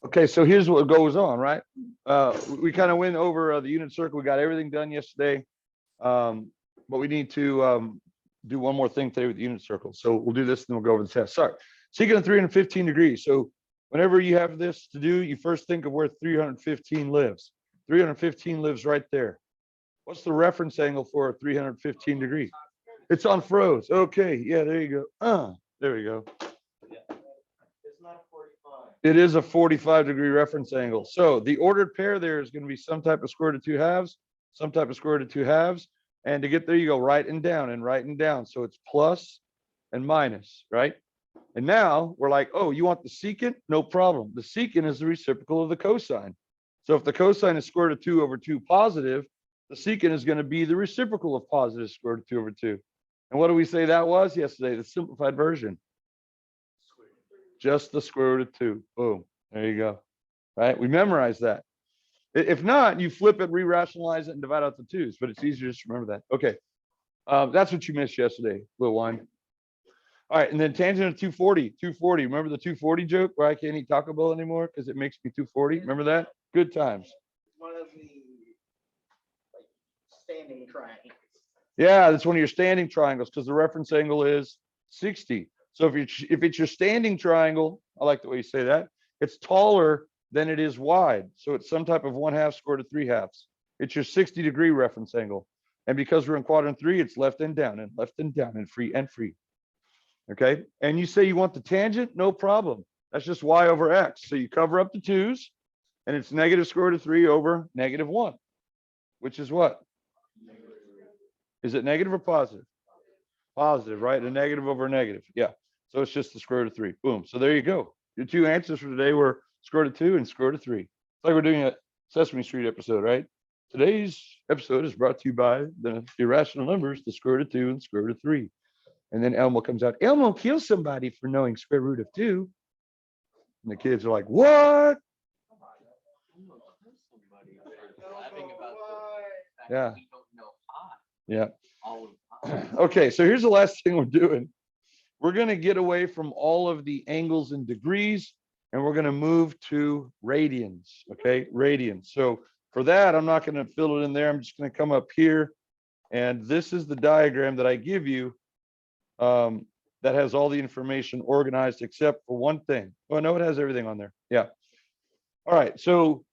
Okay, so here's what goes on, right? We kind of went over the unit circle. We got everything done yesterday, but we need to do one more thing today with the unit circle. So we'll do this, and then we'll go over the test. Sorry, secant of 315 degrees. So whenever you have this to do, you first think of where 315 lives. 315 lives right there. What's the reference angle for 315 degrees? It's on froze. Okay, yeah, there you go. There we go. It is a 45-degree reference angle. So the ordered pair there is going to be some type of square root of 2 halves, some type of square root of 2 halves. And to get there, you go right and down and right and down. So it's plus and minus, right? And now we're like, oh, you want the secant? No problem. The secant is the reciprocal of the cosine. So if the cosine is square root of 2 over 2 positive, the secant is going to be the reciprocal of positive square root of 2 over 2. And what do we say that was yesterday? The simplified version. Just the square root of 2. Boom. There you go. Right? We memorized that. If not, you flip it, re-rationalize it, and divide out the 2's. But it's easier just to remember that. Okay. That's what you missed yesterday, Lil Wine. All right. And then tangent of 240. 240. Remember the 240 joke where I can't eat Taco Bell anymore because it makes me 240? Remember that? Good times. One of the standing triangles. Yeah, that's one of your standing triangles because the reference angle is 60. So if it's your standing triangle, I like the way you say that, it's taller than it is wide. So it's some type of 1/2 square root of 3 halves. It's your 60-degree reference angle. And because we're in quadrant 3, it's left and down and free and free. Okay. And you say you want the tangent, no problem. That's just y over x. So you cover up the 2's and it's negative square root of 3 over negative 1, which is what? Is it negative or positive? Positive, right? A negative over a negative. Yeah. So it's just the square root of 3. Boom. So there you go. Your two answers for today were square root of 2 and square root of 3. It's like we're doing a Sesame Street episode, right? Today's episode is brought to you by the irrational numbers, the square root of 2 and square root of 3. And then Elmo comes out. Elmo kills somebody for knowing square root of 2. And the kids are like, what? Yeah. Yeah. Okay, so here's the last thing we're doing. We're going to get away from all of the angles and degrees, and we're going to move to radians. Okay, radians. So for that, I'm not going to fill it in there. I'm just going to come up here, and this is the diagram that I give you that has all the information organized except for one thing. Oh, no, it has everything on there. Yeah. All right, so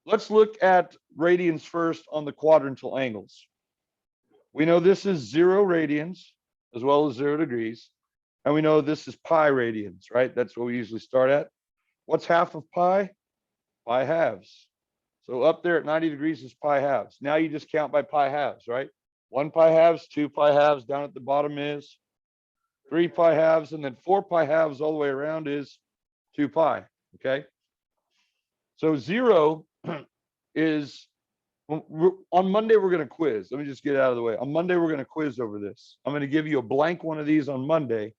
let's look at radians first on the quadrantal angles. We know this is 0 radians as well as 0 degrees. And we know this is pi radians, right? That's what we usually start at. What's half of pi? Pi halves. So up there at 90 degrees is pi halves. Now you just count by pi halves, right? 1 pi halves, 2 pi halves, down at the bottom is 3 pi halves, and then 4 pi halves all the way around is 2 pi, okay? So 0 is, on Monday, we're going to quiz. Let me just get out of the way. On Monday, we're going to quiz over this. I'm going to give you a blank one of these on Monday,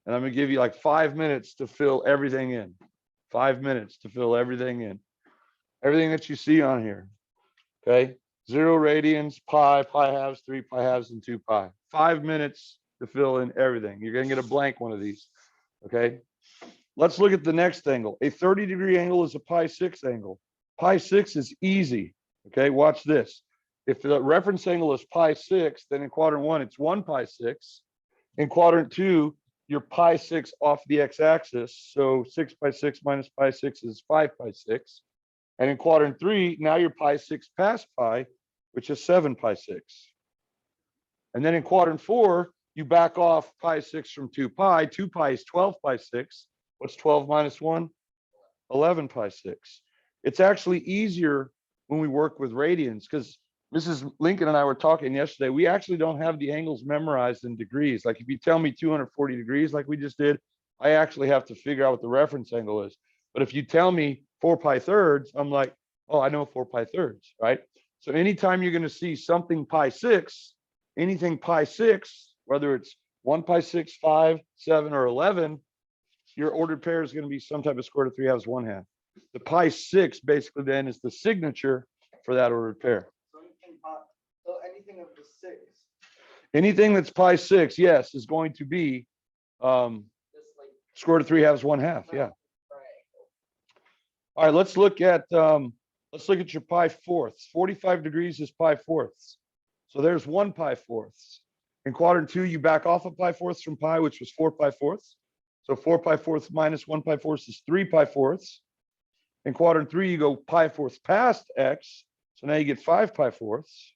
and I'm going to give you like 5 minutes to fill everything in. 5 minutes to fill everything in. Everything that you see on here. Okay. 0 radians, pi, pi halves, 3 pi halves, and 2 pi. 5 minutes to fill in everything. You're going to get a blank one of these. Okay. Let's look at the next angle. A 30-degree angle is a pi 6 angle. Pi 6 is easy. Okay. Watch this. If the reference angle is pi 6, then in quadrant 1, it's 1 pi 6. In quadrant 2, you're pi 6 off the x-axis. So 6 pi 6 minus pi 6 is 5 pi 6. And in quadrant 3, now you're pi 6 past pi, which is 7 pi 6. And then in quadrant 4, you back off pi 6 from 2 pi. 2 pi is 12 pi 6. What's 12 minus 1? 11 pi 6. It's actually easier when we work with radians because Mrs. Lincoln and I were talking yesterday. We actually don't have the angles memorized in degrees. Like if you tell me 240 degrees like we just did, I actually have to figure out what the reference angle is. But if you tell me 4 pi thirds, I'm like, oh, I know 4 pi thirds, right? So anytime you're going to see something pi 6, anything pi 6, whether it's 1 pi 6, 5, 7, or 11, your ordered pair is going to be some type of square root of 3 halves, 1/2. The pi 6 basically then is the signature for that ordered pair. So anything of the 6. Anything that's pi 6, yes, is going to be square root of 3 halves, 1/2. Yeah. All right, let's look at your pi fourths. 45 degrees is pi fourths. So there's 1 pi fourths. In quadrant 2, you back off a pi fourths from pi, which was 4 pi fourths. So 4 pi fourths minus 1 pi fourths is 3 pi fourths. In quadrant 3, you go pi fourths past x. So now you get 5 pi fourths.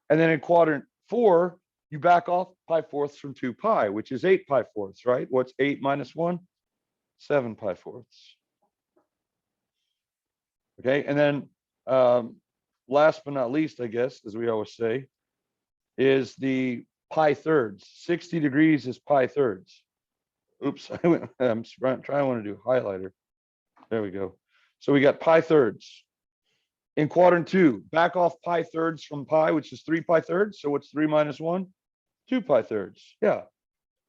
And then in quadrant 4, you back off pi fourths from 2 pi, which is 8 pi fourths, right? What's 8 minus 1? 7 pi fourths. Okay, and then last but not least, I guess, as we always say, is the pi thirds. 60 degrees is pi thirds. Oops, I'm trying to do highlighter. There we go. So we got pi thirds. In quadrant 2, back off pi thirds from pi, which is 3 pi thirds. So what's 3 minus 1? 2 pi thirds. Yeah.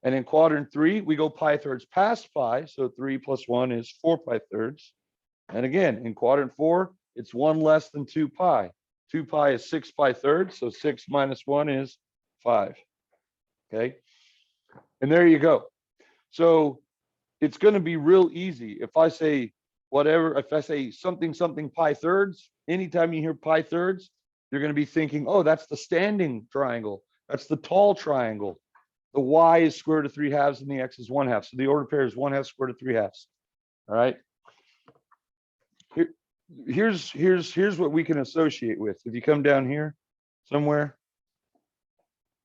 And in quadrant 3, we go pi thirds past pi. So 3 plus 1 is 4 pi thirds. And again, in quadrant 4, it's 1 less than 2 pi. 2 pi is 6 pi thirds. So 6 minus 1 is 5. Okay. And there you go. So it's going to be real easy. If I say whatever, if I say something, something pi thirds, anytime you hear pi thirds, you're going to be thinking, oh, that's the standing triangle. That's the tall triangle. The y is square root of 3 halves and the x is 1/2. So the ordered pair is 1/2 square root of 3 halves. All right. Here's what we can associate with. If you come down here somewhere,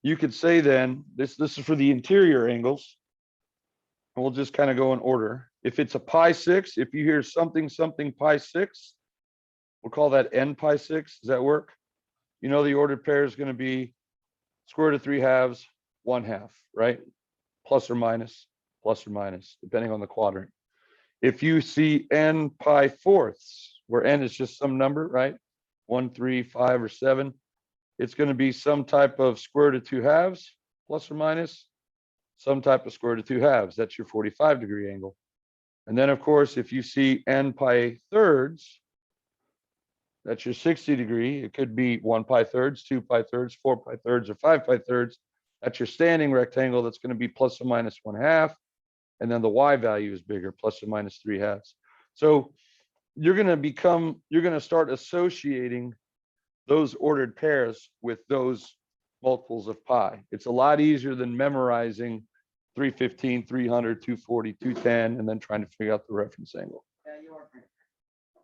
you could say then, this is for the interior angles. And we'll just kind of go in order. If it's a pi 6, if you hear something, something pi 6, we'll call that n pi 6. Does that work? You know the ordered pair is going to be square root of 3 halves, 1/2, right? Plus or minus, depending on the quadrant. If you see n pi fourths, where n is just some number, right? 1, 3, 5, or 7, it's going to be some type of square root of 2 halves, plus or minus, some type of square root of 2 halves. That's your 45-degree angle. And then, of course, if you see n pi thirds, that's your 60-degree. It could be 1 pi thirds, 2 pi thirds, 4 pi thirds, or 5 pi thirds. That's your standing rectangle. That's going to be plus or minus 1/2. And then the y value is bigger, plus or minus 3 halves. So you're going to start associating those ordered pairs with those multiples of pi. It's a lot easier than memorizing 315, 300, 240, 210, and then trying to figure out the reference angle. Yeah, you are kind of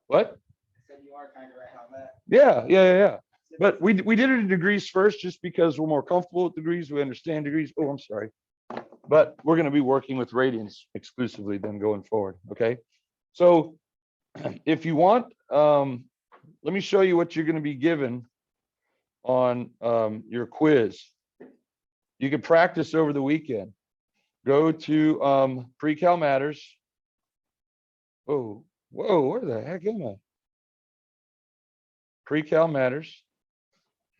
What? I said you are kind of right on that. Yeah. But we did it in degrees first, just because we're more comfortable with degrees. We understand degrees. Oh, I'm sorry. But we're going to be working with radians exclusively then going forward. Okay. So if you want, let me show you what you're going to be given on your quiz. You can practice over the weekend. Go to Precal Matters. Whoa, where the heck am I? Precal Matters.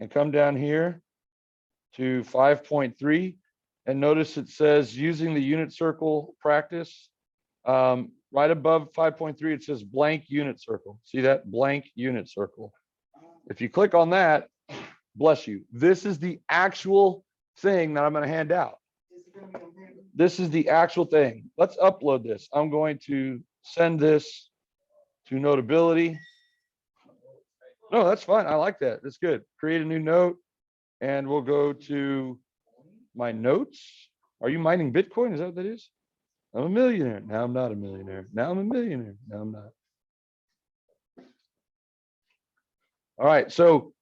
And come down here to 5.3. And notice it says using the unit circle practice. Right above 5.3, it says blank unit circle. See that? Blank unit circle. If you click on that, bless you. This is the actual thing that I'm going to hand out. This is the actual thing. Let's upload this. I'm going to send this to Notability. No, that's fine. I like that. That's good. Create a new note, and we'll go to my notes. Are you mining Bitcoin? Is that what that is? I'm a millionaire. Now I'm not a millionaire. Now I'm a millionaire. Now I'm not. All right. So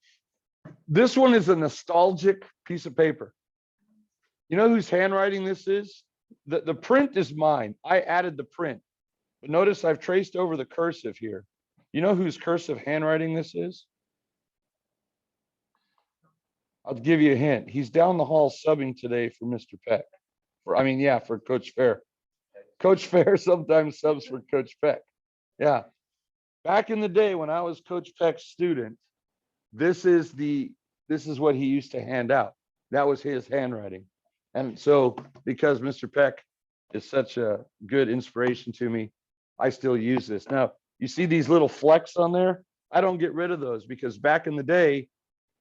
this one is a nostalgic piece of paper. You know whose handwriting this is? The print is mine. I added the print. But notice I've traced over the cursive here. You know whose cursive handwriting this is? I'll give you a hint. He's down the hall subbing today for Mr. Peck. For Coach Fair. Coach Fair sometimes subs for Coach Peck. Yeah. Back in the day when I was Coach Peck's student, this is what he used to hand out. That was his handwriting. And so because Mr. Peck is such a good inspiration to me, I still use this. Now, you see these little flecks on there? I don't get rid of those because back in the day,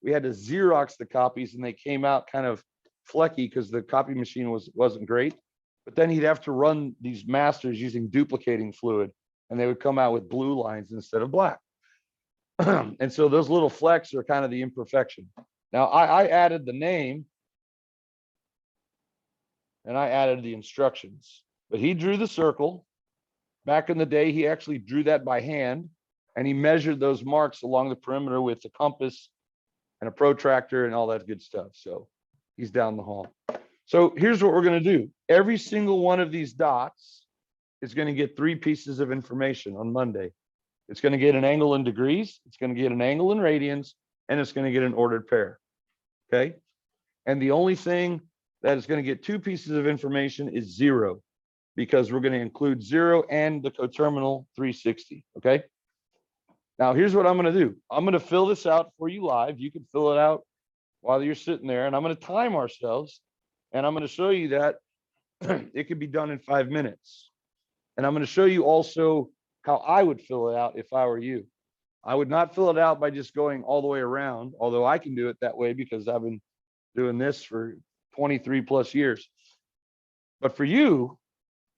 we had to Xerox the copies and they came out kind of flecky because the copy machine wasn't great. But then he'd have to run these masters using duplicating fluid. and they would come out with blue lines instead of black. And so those little flecks are kind of the imperfection. Now I added the name and I added the instructions, but he drew the circle. Back in the day, he actually drew that by hand, and he measured those marks along the perimeter with a compass and a protractor and all that good stuff. So he's down the hall. So here's what we're going to do. Every single one of these dots is going to get 3 pieces of information on Monday. It's going to get an angle in degrees, it's going to get an angle in radians, and it's going to get an ordered pair. Okay. And the only thing that is going to get 2 pieces of information is 0, because we're going to include 0 and the coterminal 360. Okay. Now here's what I'm going to do. I'm going to fill this out for you live. You can fill it out while you're sitting there, and I'm going to time ourselves, and I'm going to show you that it could be done in 5 minutes. And I'm going to show you also how I would fill it out if I were you. I would not fill it out by just going all the way around, although I can do it that way because I've been doing this for 23 plus years. But for you,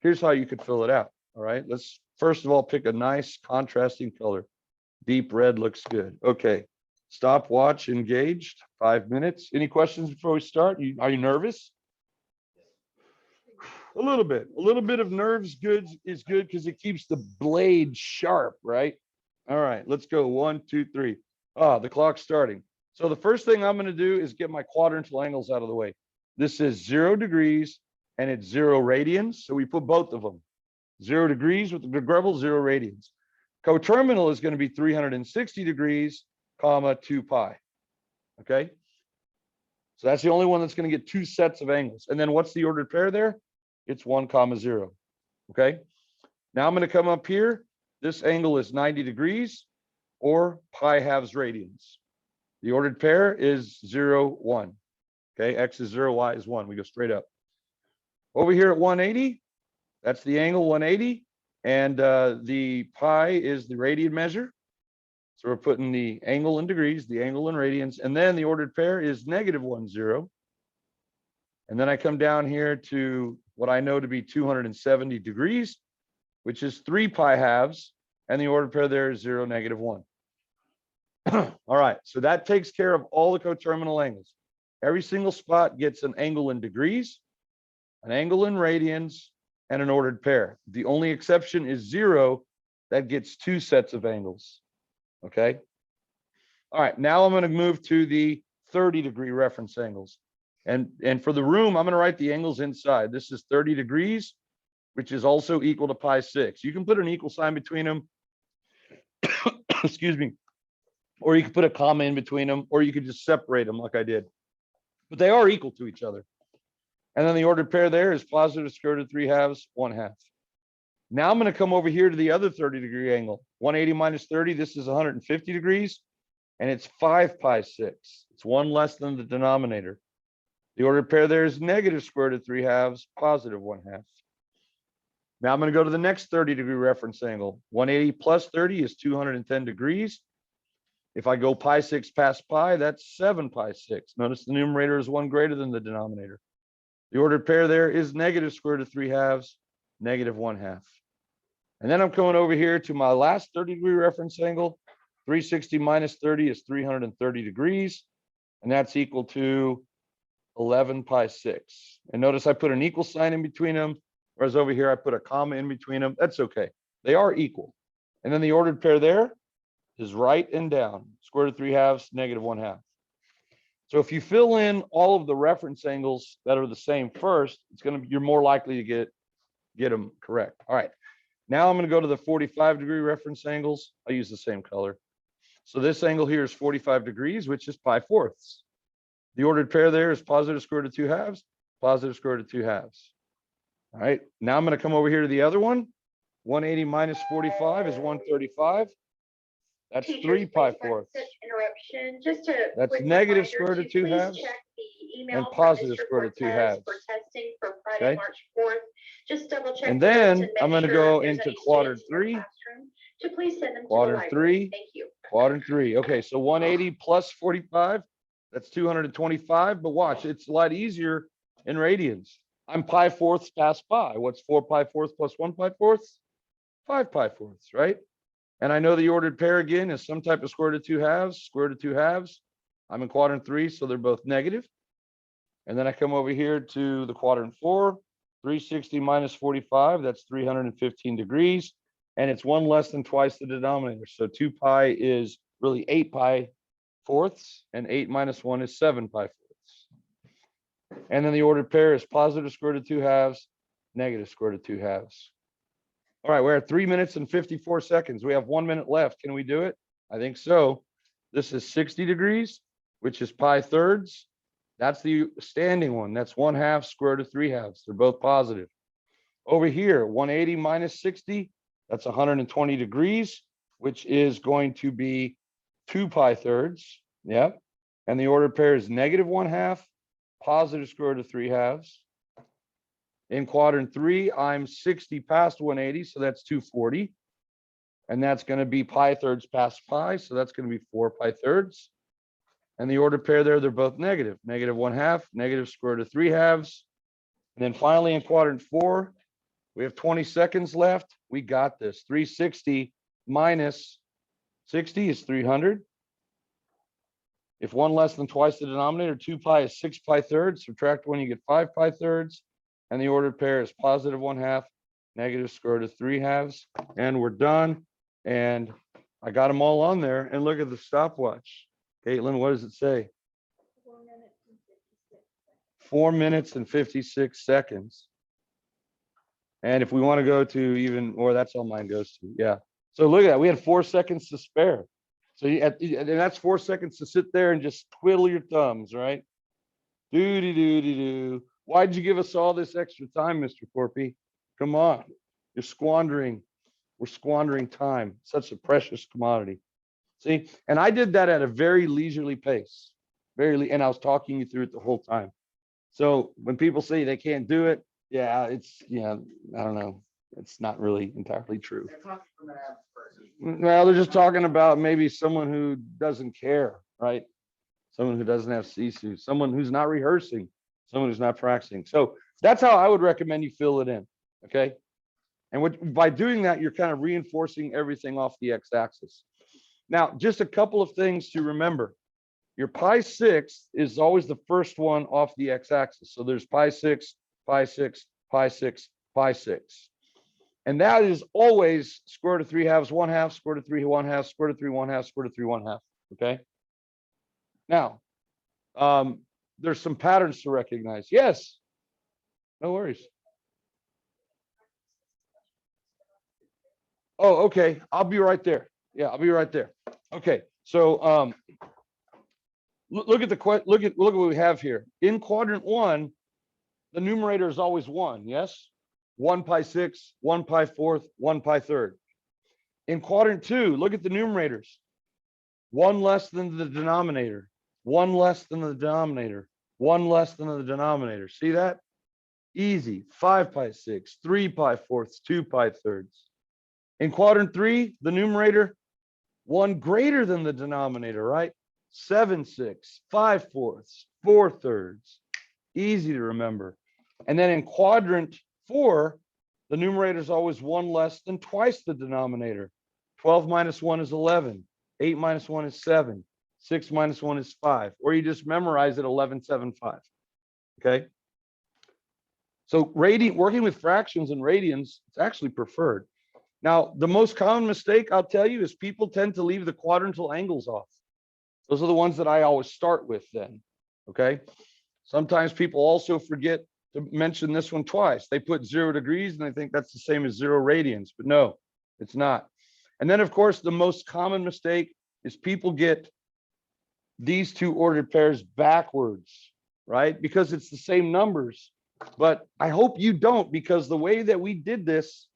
here's how you could fill it out. All right, let's first of all pick a nice contrasting color. Deep red looks good. Okay, stopwatch engaged, 5 minutes. Any questions before we start? Are you nervous? A little bit of nerves is good because it keeps the blade sharp, right? All right, let's go. 1, 2, 3. The clock's starting. So the first thing I'm going to do is get my quadrantal angles out of the way. This is 0 degrees and it's 0 radians. So we put both of them. 0 degrees with the Grevel, 0 radians. Coterminal is going to be 360 degrees, comma 2 pi. Okay. So that's the only one that's going to get 2 sets of angles. And then what's the ordered pair there? It's 1, 0. Okay. Now I'm going to come up here. This angle is 90 degrees or pi halves radians. The ordered pair is 0, 1. Okay. X is 0, Y is 1. We go straight up. Over here at 180, that's the angle 180. And the pi is the radian measure. So we're putting the angle in degrees, the angle in radians, and then the ordered pair is -1, 0. And then I come down here to what I know to be 270 degrees, which is 3 pi halves, and the ordered pair there is 0, -1. All right, so that takes care of all the coterminal angles. Every single spot gets an angle in degrees, an angle in radians, and an ordered pair. The only exception is 0, that gets 2 sets of angles. Okay. All right, now I'm going to move to the 30-degree reference angles. And for the room, I'm going to write the angles inside. This is 30 degrees, which is also equal to pi 6. You can put an equal sign between them. Excuse me. Or you can put a comma in between them, or you could just separate them like I did. But they are equal to each other. And then the ordered pair there is positive square root of 3/2, 1/2. Now I'm going to come over here to the other 30-degree angle. 180 minus 30, this is 150 degrees, and it's 5 pi 6. It's 1 less than the denominator. The ordered pair there is negative square root of 3/2, positive 1/2. Now I'm going to go to the next 30-degree reference angle. 180 plus 30 is 210 degrees. If I go pi 6 past pi, that's 7 pi 6. Notice the numerator is 1 greater than the denominator. The ordered pair there is negative square root of 3/2, negative 1/2. And then I'm coming over here to my last 30-degree reference angle. 360 minus 30 is 330 degrees, and that's equal to 11 pi 6. And notice I put an equal sign in between them, whereas over here I put a comma in between them. That's okay. They are equal. And then the ordered pair there is right and down. Square root of 3/2, negative 1/2. So if you fill in all of the reference angles that are the same first, you're more likely to get them correct. All right. Now I'm going to go to the 45-degree reference angles. I use the same color. So this angle here is 45 degrees, which is pi 4ths. The ordered pair there is positive square root of 2/2, positive square root of 2/2. All right. Now I'm going to come over here to the other one. 180 minus 45 is 135. That's 3 pi 4ths. Interruption. Just a That's quick negative reminder square root of to 2/2 please check the email and from positive Mr. square root of Cortez 2/2. for testing for Friday, Okay. March 4th. Just double check. And those then make I'm going to sure go if there's into any quadrant students in 3. your classroom, to please send them to the Quadrant library. 3. Thank you. Quadrant 3. Okay, so 180 plus 45, that's 225. But watch, it's a lot easier in radians. I'm pi 4ths past pi. What's 4 pi 4ths plus 1 pi 4ths? 5 pi fourths, right? And I know the ordered pair again is some type of square root of 2 halves, square root of 2 halves. I'm in quadrant 3, so they're both negative. And then I come over here to the quadrant 4, 360 minus 45, that's 315 degrees. And it's 1 less than twice the denominator. So 2 pi is really 8 pi fourths, and 8 minus 1 is 7 pi fourths. And then the ordered pair is positive square root of 2 halves, negative square root of 2 halves. All right, we're at 3 minutes and 54 seconds. We have 1 minute left. Can we do it? I think so. This is 60 degrees, which is pi thirds. That's the standing one. That's 1/2 square root of 3 halves. They're both positive. Over here, 180 minus 60, that's 120 degrees, which is going to be 2 pi thirds. Yep. And the ordered pair is negative 1/2, positive square root of 3 halves. In quadrant 3, I'm 60 past 180, so that's 240. And that's going to be pi thirds past pi, so that's going to be 4 pi thirds. And the ordered pair there, they're both negative. Negative 1/2, negative square root of 3 halves. And then finally in quadrant 4, we have 20 seconds left. We got this. 360 minus 60 is 300. If 1 less than twice the denominator, 2 pi is 6 pi thirds. Subtract 1, you get 5 pi thirds. And the ordered pair is positive 1/2, negative square root of 3 halves. And we're done. And I got them all on there. And look at the stopwatch. Caitlin, what does it say? 4 minutes and 56 seconds. And if we want to go to even, or that's all mine goes to. Yeah. So look at that. We had 4 seconds to spare. So and that's 4 seconds to sit there and just twiddle your thumbs, right? Do. Why'd you give us all this extra time, Mr. Corpy? Come on. We're squandering time. Such a precious commodity. See, and I did that at a very leisurely pace. And I was talking you through it the whole time. So when people say they can't do it, yeah, I don't know. It's not really entirely true. They're talking from an average person. Well, they're just talking about maybe someone who doesn't care, right? Someone who doesn't have sisu, someone who's not rehearsing, someone who's not practicing. So that's how I would recommend you fill it in, okay? And by doing that, you're kind of reinforcing everything off the x-axis. Now, just a couple of things to remember. Your pi 6 is always the first one off the x-axis. So there's pi 6, pi 6, pi 6, pi 6. And that is always square root of 3 halves, 1/2, square root of 3 1/2, square root of 3 1/2, square root of 3 1/2. Okay. Now, there's some patterns to recognize. Yes. No worries. Oh, okay. I'll be right there. Yeah, I'll be right there. Okay. So look at what we have here. In quadrant 1, the numerator is always 1. Yes. 1 pi 6, 1 pi fourth, 1 pi third. In quadrant 2, look at the numerators. 1 less than the denominator, 1 less than the denominator, 1 less than the denominator. See that? Easy. 5 pi 6, 3 pi fourths, 2 pi thirds. In quadrant 3, the numerator, 1 greater than the denominator, right? 7 6, 5 fourths, 4 thirds. Easy to remember. And then in quadrant 4, the numerator is always 1 less than twice the denominator. 12 minus 1 is 11. 8 minus 1 is 7. 6 minus 1 is 5. Or you just memorize it 11 7 5. Okay. So working with fractions and radians, it's actually preferred. Now, the most common mistake I'll tell you is people tend to leave the quadrantal angles off. Those are the ones that I always start with then. Okay. Sometimes people also forget to mention this one twice. They put 0 degrees and they think that's the same as 0 radians, but no, it's not. And then of course, the most common mistake is people get these two ordered pairs backwards, right? Because it's the same numbers, but I hope you don't, because the way that we did this,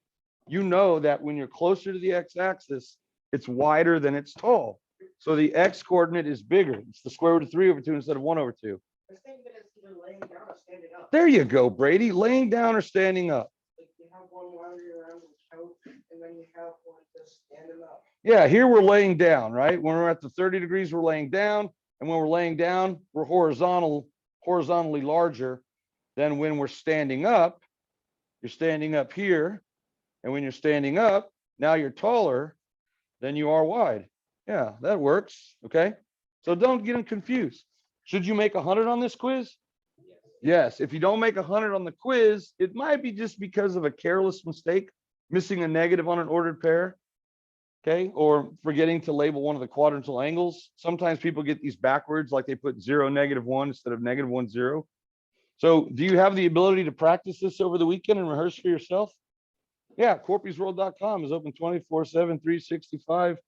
you know that when you're closer to the x-axis, it's wider than it's tall. So the x coordinate is bigger. It's the square root of 3 over 2 instead of 1 over 2. Laying down or standing up. There you go, Brady. Laying down or standing up. Like you have one winding around the couch, and then you have one just standing up. Yeah, here we're laying down, right? When we're at the 30 degrees, we're laying down. And when we're laying down, we're horizontally larger than when we're standing up. You're standing up here. And when you're standing up, Now you're taller than you are wide. Yeah, that works. Okay. So don't get them confused. Should you make 100 on this quiz? Yes. If you don't make 100 on the quiz, it might be just because of a careless mistake, missing a negative on an ordered pair. Okay. Or forgetting to label one of the quadrantal angles. Sometimes people get these backwards, like they put 0, -1 instead of -1, 0. So do you have the ability to practice this over the weekend and rehearse for yourself? Yeah, corpysworld.com is open 24/7, 365.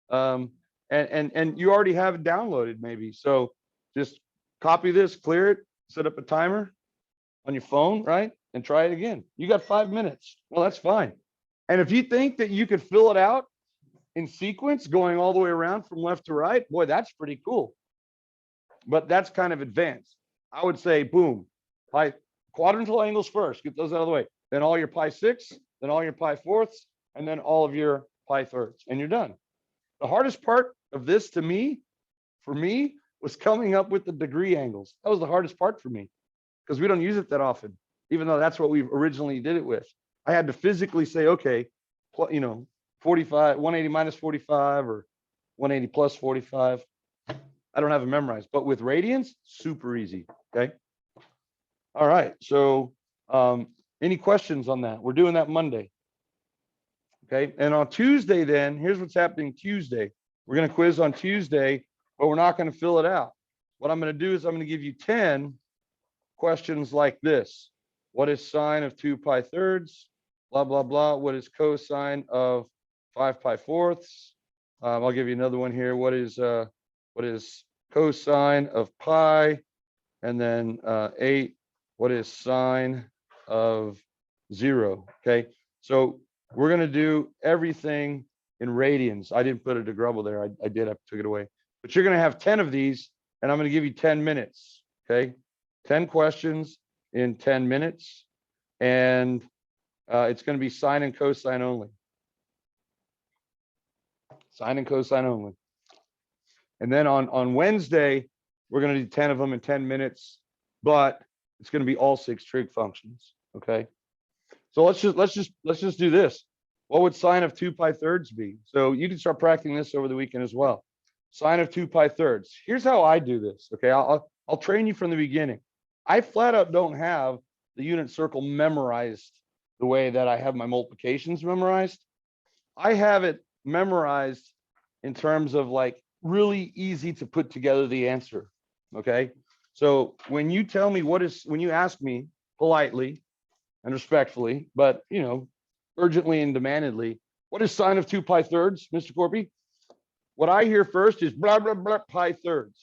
And you already have it downloaded maybe. So just copy this, clear it, set up a timer on your phone, right? And try it again. You got 5 minutes. Well, that's fine. And if you think that you could fill it out in sequence going all the way around from left to right, boy, that's pretty cool. But that's kind of advanced. I would say, boom, pi quadrantal angles first, get those out of the way. Then all your pi 6, then all your pi 4ths, and then all of your pi 3rds, and you're done. The hardest part of this to me, for me, was coming up with the degree angles. That was the hardest part for me because we don't use it that often, even though that's what we originally did it with. I had to physically say, okay, 45, 180 minus 45 or 180 plus 45. I don't have it memorized, but with radians, super easy. Okay. All right. So any questions on that? We're doing that Monday. Okay. And on Tuesday, then here's what's happening Tuesday. We're going to quiz on Tuesday, but we're not going to fill it out. What I'm going to do is I'm going to give you 10 questions like this. What is sine of 2 pi 3rds? Blah, blah, blah. What is cosine of 5 pi 4ths? I'll give you another one here. What is cosine of pi? And then 8, what is sine of 0? Okay, so we're going to do everything in radians. I didn't put a degrubble there. I did. I took it away. But you're going to have 10 of these, and I'm going to give you 10 minutes. Okay, 10 questions in 10 minutes, and it's going to be sine and cosine only. Sine and cosine only. And then on Wednesday, we're going to do 10 of them in 10 minutes, but it's going to be all 6 trig functions. Okay. So let's just do this. What would sine of 2 pi 3rds be? So you can start practicing this over the weekend as well. Sine of 2 pi 3rds. Here's how I do this. Okay. I'll train you from the beginning. I flat out don't have the unit circle memorized the way that I have my multiplications memorized. I have it memorized in terms of like really easy to put together the answer. Okay. So when you tell me when you ask me politely and respectfully, but urgently and demandedly, what is sine of 2 pi 3rds, Mr. Corpy? What I hear first is blah, blah, blah, pi 3rds.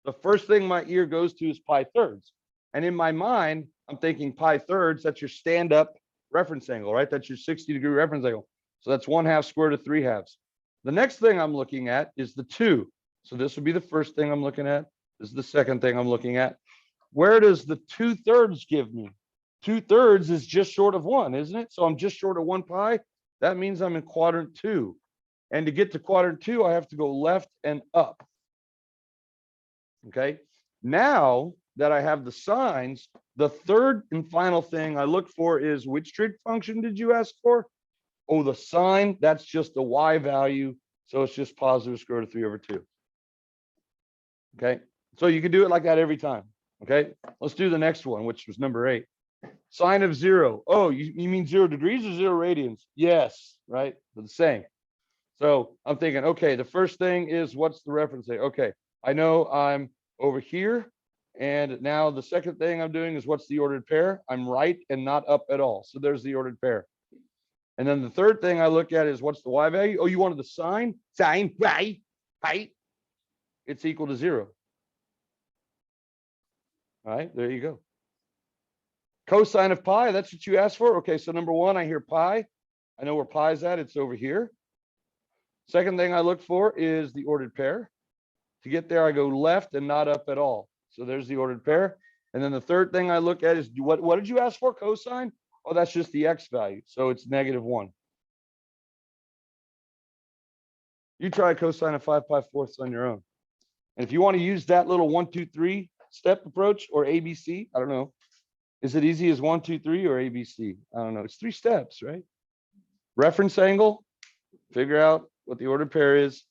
The first thing my ear goes to is pi 3rds. And in my mind, I'm thinking pi 3rds, that's your stand-up reference angle, right? That's your 60-degree reference angle. So that's 1/2 square root of 3/2. The next thing I'm looking at is the 2. So this would be the first thing I'm looking at. This is the second thing I'm looking at. Where does the 2/3 give me? 2/3 is just short of 1, isn't it? So I'm just short of 1 pi. That means I'm in quadrant 2. And to get to quadrant 2, I have to go left and up. Okay. Now that I have the signs, the third and final thing I look for is which trig function did you ask for? Oh, the sine, that's just the y value. So it's just positive square root of 3/2. Okay. So you can do it like that every time. Okay. Let's do the next one, which was number 8. Sine of 0. Oh, you mean 0 degrees or 0 radians? Yes. Right. They're the same. So I'm thinking, okay, the first thing is what's the reference there? Okay. I know I'm over here. And now the second thing I'm doing is what's the ordered pair? I'm right and not up at all. So there's the ordered pair. And then the third thing I look at is what's the y value? Oh, you wanted the sine? Sine, y, height. It's equal to 0. All right, there you go. Cosine of pi, that's what you asked for. Okay, so number 1, I hear pi. I know where pi is at. It's over here. Second thing I look for is the ordered pair. To get there, I go left and not up at all. So there's the ordered pair. And then the third thing I look at is what did you ask for? Cosine? Oh, that's just the x value. So it's -1. You try cosine of 5 pi 4ths on your own. And if you want to use that little 1, 2, 3 step approach or ABC, I don't know. Is it easy as 1, 2, 3 or ABC? I don't know. It's 3 steps, right? Reference angle, figure out what the ordered pair is,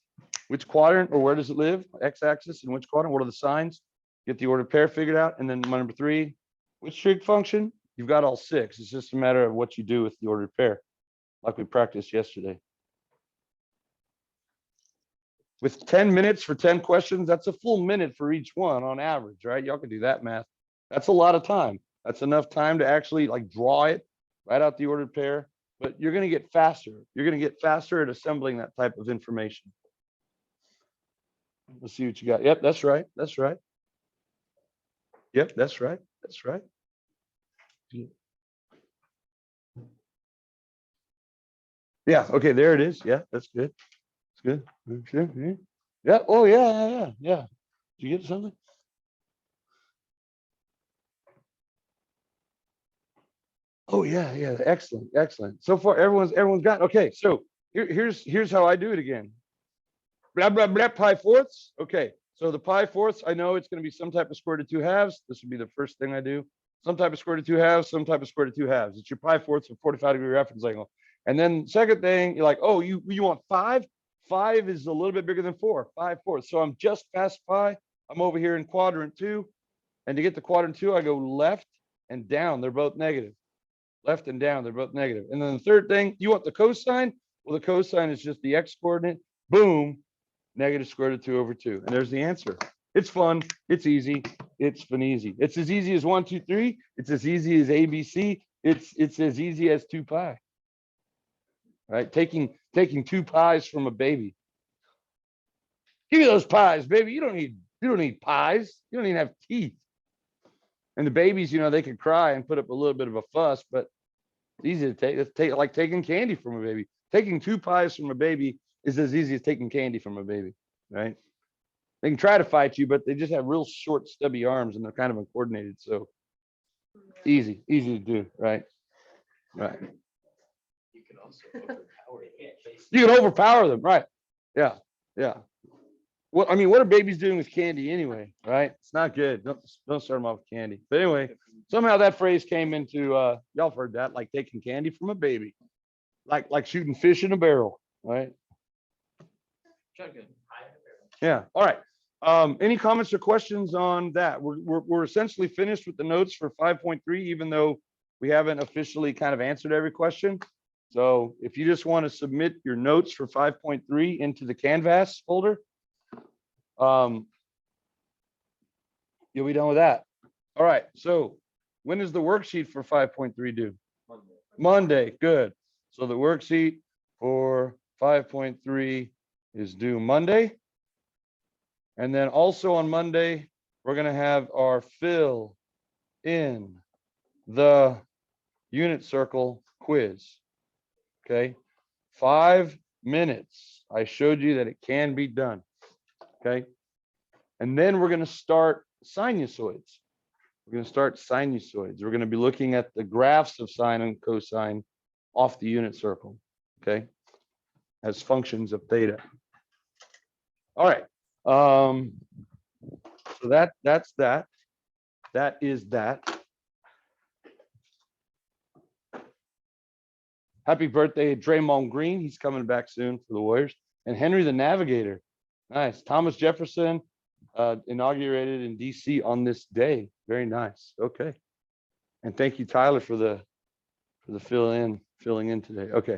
which quadrant or where does it live, x-axis, and which quadrant, what are the signs, get the ordered pair figured out, and then number 3, which trig function? You've got all 6. It's just a matter of what you do with the ordered pair, like we practiced yesterday. With 10 minutes for 10 questions, that's a full minute for each one on average, right? Y'all can do that math. That's a lot of time. That's enough time to actually like draw it, write out the ordered pair, but you're going to get faster. You're going to get faster at assembling that type of information. Let's see what you got. Yep, that's right. That's right. Yep, that's right. That's right. Yeah, okay, there it is. Yeah, that's good. That's good. Yeah. Oh, yeah. Did you get something? Oh, yeah. Excellent. So far, everyone's got. Okay, so here's how I do it again. Blah blah blah. Pi fourths. Okay, so the pi fourths, I know it's going to be some type of square root of 2 halves. This would be the first thing I do. Some type of square root of 2 halves. Some type of square root of 2 halves. It's your pi fourths of 45-degree reference angle. And then second thing, you're like, oh, you want 5? 5 is a little bit bigger than 4. 5 fourths. So I'm just past pi. I'm over here in quadrant 2, and to get to quadrant 2, I go left and down. They're both negative. Left and down, they're both negative. And then the third thing, you want the cosine? Well, the cosine is just the x coordinate. Boom, negative square root of 2 over 2. And there's the answer. It's fun. It's easy. It's easy. It's as easy as 1, 2, 3. It's as easy as ABC. It's as easy as 2 pi. Right? Taking 2 pies from a baby. Give me those pies, baby. You don't need pies. You don't even have teeth. And the babies, they can cry and put up a little bit of a fuss, but it's easy to take. It's like taking candy from a baby. Taking 2 pies from a baby is as easy as taking candy from a baby, right? They can try to fight you, but they just have real short, stubby arms, and they're kind of uncoordinated. So easy to do, right? Right. You can also overpower it. You can overpower them, right? Yeah. What are babies doing with candy anyway, right? It's not good. Don't start them off with candy. But anyway, somehow that phrase came into y'all have heard that, like taking candy from a baby, like shooting fish in a barrel, right? Yeah. All right. Any comments or questions on that? We're essentially finished with the notes for 5.3, even though we haven't officially kind of answered every question. So if you just want to submit your notes for 5.3 into the Canvas folder, you'll be done with that. All right. So when is the worksheet for 5.3 due? Monday. Good. So the worksheet for 5.3 is due Monday. And then also on Monday, we're going to have our fill in the unit circle quiz. Okay. 5 minutes. I showed you that it can be done. Okay. And then we're going to start sinusoids. We're going to start sinusoids. We're going to be looking at the graphs of sine and cosine off the unit circle. Okay. As functions of theta. All right. So that's that. That is that. Happy birthday, Draymond Green. He's coming back soon for the Warriors. And Henry the Navigator. Nice. Thomas Jefferson inaugurated in DC on this day. Very nice. Okay. And thank you, Tyler, for the filling in today. Okay.